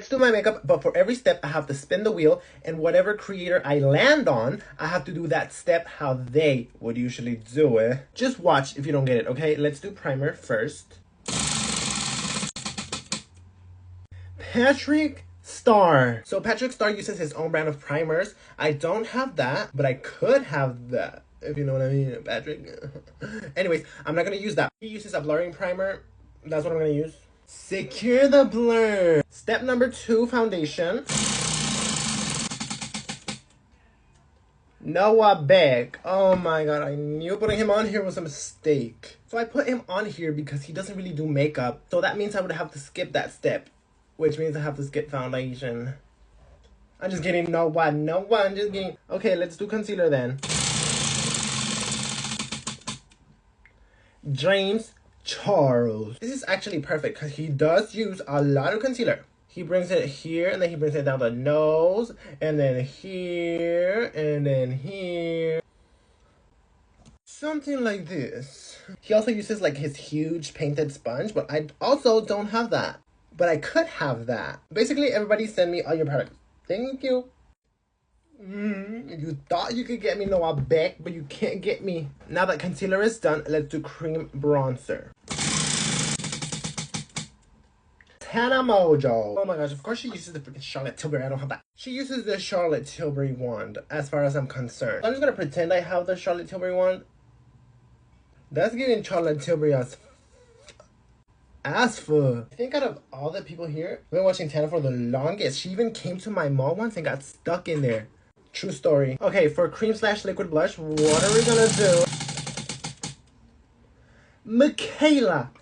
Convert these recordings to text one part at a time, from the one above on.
Let's do my makeup, but for every step I have to spin the wheel, and whatever creator I land on, I have to do that step how they would usually do it. Just watch if you don't get it, okay? Let's do primer first. Patrick Star. So Patrick Star uses his own brand of primers. I don't have that, but I could have that, if you know what I mean, Patrick. Anyways, I'm not gonna use that. He uses a blurring primer. That's what I'm gonna use. Secure the blur. Step number 2, foundation. Noah Beck. Oh my god, I knew putting him on here was a mistake. So I put him on here because he doesn't really do makeup. So that means I would have to skip that step, which means I have to skip foundation. I'm just kidding. No one, I'm just kidding. Okay, let's do concealer then. James Charles. This is actually perfect because he does use a lot of concealer. He brings it here, and then he brings it down the nose, and then here, and then here. Something like this. He also uses like his huge painted sponge, but I also don't have that. But I could have that. Basically, everybody send me all your products. Thank you. You thought you could get me Noah Beck, but you can't get me. Now that concealer is done, let's do cream bronzer. Tana Mojo. Oh my gosh, of course she uses the freaking Charlotte Tilbury. I don't have that. She uses the Charlotte Tilbury wand, as far as I'm concerned. I'm just gonna pretend I have the Charlotte Tilbury wand. That's giving Charlotte Tilbury as for. I think out of all the people here, I've been watching Tana for the longest. She even came to my mall once and got stuck in there. True story. Okay, for cream/liquid blush, what are we gonna do? Michaela.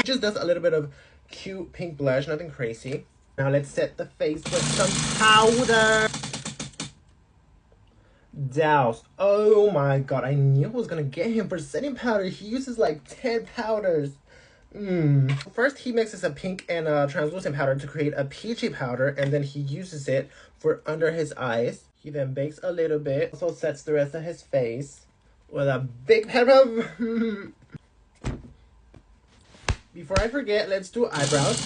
Just does a little bit of cute pink blush, nothing crazy. Now let's set the face with some powder. Douse. Oh my god, I knew I was gonna get him for setting powder. He uses like 10 powders. First, he mixes a pink and a translucent powder to create a peachy powder, and then he uses it for under his eyes. He then bakes a little bit, also sets the rest of his face with a big powder. Before I forget, let's do eyebrows.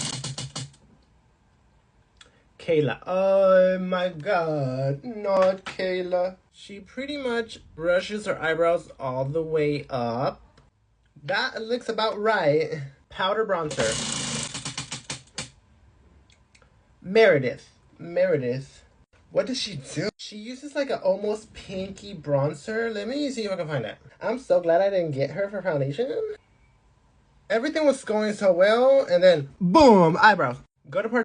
Kayla. Oh my god, not Kayla. She pretty much brushes her eyebrows all the way up. That looks about right. Powder bronzer. Meredith. What does she do? She uses like an almost pinky bronzer. Let me see if I can find that. I'm so glad I didn't get her for foundation. Everything was going so well, and then boom, eyebrows. Go to part